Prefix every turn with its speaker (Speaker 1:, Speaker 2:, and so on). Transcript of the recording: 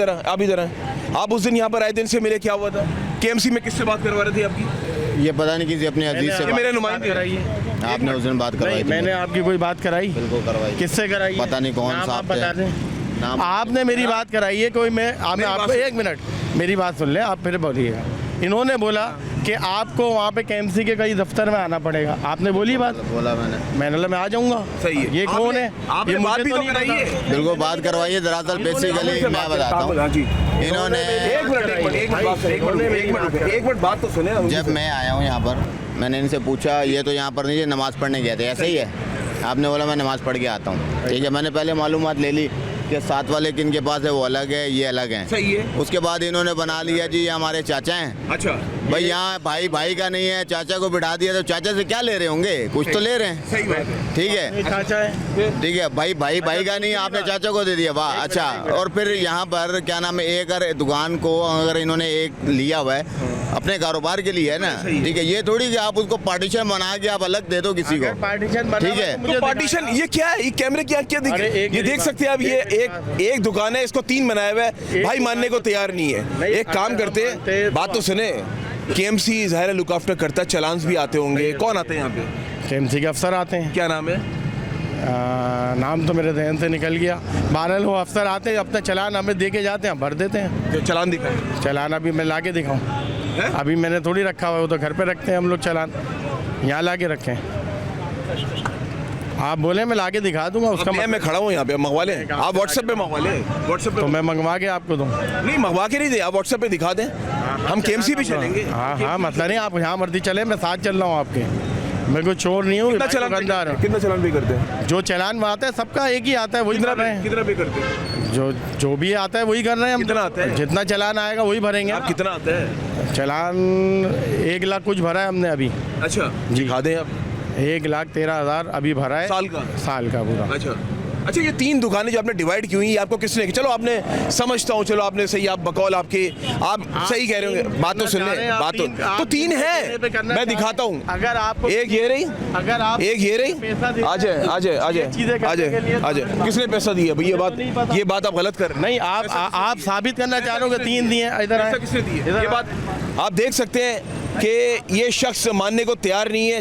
Speaker 1: ज़रा, आप इधर आए। आप उस दिन यहाँ पर आए थे, इनसे मिले, क्या हुआ था? केएमसी में किससे बात करवा रहे थे आपकी?
Speaker 2: ये पता नहीं किसी अपने अजीज से
Speaker 1: मेरे नुमाइंदे
Speaker 3: कराई है।
Speaker 2: आपने उस दिन बात करवाई थी।
Speaker 3: मैंने आपकी कोई बात कराई?
Speaker 2: बिल्कुल करवाई।
Speaker 3: किससे कराई?
Speaker 2: पता नहीं कौन
Speaker 3: नाम
Speaker 2: सा
Speaker 3: आप बता दें।
Speaker 2: नाम
Speaker 3: आपने मेरी बात कराई है कोई? मैं आपको एक मिनट मेरी बात सुन ले, आप फिर बोलिएगा। इन्होंने बोला कि आपको वहाँ पे केएमसी के कई दफ्तर में आना पड़ेगा। आपने बोली बात?
Speaker 2: बोला मैंने
Speaker 3: मैं आ जाऊंगा।
Speaker 1: सही है।
Speaker 3: ये कौन है?
Speaker 1: आपने
Speaker 3: ये
Speaker 1: बात
Speaker 3: मुझे
Speaker 1: भी
Speaker 3: तो
Speaker 1: तो
Speaker 3: नहीं
Speaker 1: कराई
Speaker 3: पता।
Speaker 1: है।
Speaker 2: बिल्कुल बात करवाइए। दरअसल बेसिकली मैं बताता हूँ, इन्होंने
Speaker 1: एक मिनट बात तो सुने।
Speaker 2: जब मैं आया हूँ यहाँ पर, मैंने इनसे पूछा ये तो यहाँ पर नहीं, ये नमाज़ पढ़ने गए थे, ऐसे ही है? आपने बोला मैं नमाज़ पढ़ के आता हूँ। ठीक है, मैंने पहले मालूमात ले ली कि साथ वाले किन के पास है, वो अलग है, ये अलग है।
Speaker 1: सही है।
Speaker 2: उसके बाद इन्होंने बना लिया जी ये हमारे चाचा हैं।
Speaker 1: अच्छा
Speaker 2: भाई यहाँ भाई भाई का नहीं है, चाचा को बिठा दिया, तो चाचा से क्या ले रहे होंगे? कुछ तो ले रहे हैं।
Speaker 1: सही बात है।
Speaker 2: ठीक है,
Speaker 3: चाचा है।
Speaker 2: ठीक है, भाई का नहीं है, आपने चाचा को दे दिया, वाह अच्छा। और फिर यहाँ पर क्या नाम है, एक अगर दुकान को अगर इन्होंने एक लिया हुआ है अपने कारोबार के लिए है ना, ठीक है, ये थोड़ी कि आप उसको पार्टीशन बना के आप अलग दे दो किसी को।
Speaker 3: पार्टीशन
Speaker 2: ठीक है।
Speaker 1: तो पार्टीशन ये क्या है? ये कैमरे की आंख क्या दिख
Speaker 3: अरे एक
Speaker 1: ये देख
Speaker 3: बात-
Speaker 1: सकते हैं आप, ये एक दुकान है, इसको 3 बनाया हुआ है। भाई मानने को तैयार नहीं है। एक काम करते हैं, बात तो सुने। केएमसी ज़ाहिर है लुक आफ्टर करता है, चलान्स भी आते होंगे। कौन आते हैं यहाँ पे?
Speaker 3: केएमसी के अफसर आते हैं।
Speaker 1: क्या नाम है?
Speaker 3: नाम तो मेरे जहन से निकल गया। बहरहाल वो अफसर आते हैं, अपना चालान हमें दे के जाते हैं, हम भर देते हैं।
Speaker 1: जो चलान दिखा
Speaker 3: चालान अभी मैं ला के दिखाऊँ?
Speaker 1: है?
Speaker 3: अभी मैंने थोड़ी रखा हुआ है, वो तो घर पे रखते हैं हम लोग चालान। यहाँ ला के रखें? आप बोले मैं ला के दिखा दूंगा उसका
Speaker 1: मैं खड़ा हूँ यहाँ पे, मंगवा लें। आप व्हाट्सएप पे मंगवा लें। व्हाट्सएप पे
Speaker 3: तो मैं मंगवा के आपको दूँ?
Speaker 1: नहीं, मंगवा के नहीं दे, आप व्हाट्सएप पे दिखा दें। हम केएमसी भी चलेंगे।
Speaker 3: हाँ मतलब नहीं, आप यहाँ मर्जी चले, मैं साथ चल रहा हूँ आपके। मैं कोई चोर नहीं हूँ, दुकानदार हूँ।
Speaker 1: कितना चलान पे करते हैं?
Speaker 3: जो चालान आता है सबका एक ही आता है, वही कर रहे हैं।
Speaker 1: कितना पे करते हैं?
Speaker 3: जो भी आता है वही कर रहे हैं हम।
Speaker 1: कितना आता है?
Speaker 3: जितना चालान आएगा वही भरेंगे।
Speaker 1: आप कितना आता है?
Speaker 3: चालान 1 लाख कुछ भरा है हमने अभी।
Speaker 1: अच्छा जी, दिखा दें आप।
Speaker 3: 1,13,000 अभी भरा है
Speaker 1: साल का
Speaker 3: पूरा।
Speaker 1: अच्छा ये 3 दुकानें जो आपने डिवाइड की हुई, ये आपको किसने की? चलो आपने समझता हूँ, चलो आपने सही, आप बकौल आपके, आप सही कह रहे होंगे। बात तो सुन ले, बात तो 3 है, मैं दिखाता हूँ।
Speaker 3: अगर आप
Speaker 1: एक ये रही,
Speaker 3: अगर आप
Speaker 1: एक ये रही। आ जाए। किसने पैसा दिया भाई? ये बात आप गलत कर रहे हैं।
Speaker 3: नहीं, आप साबित करना चाह रहे हो कि 3 दिए। इधर
Speaker 1: किसने दिए? ये बात आप देख सकते हैं कि ये शख्स मानने को तैयार नहीं है।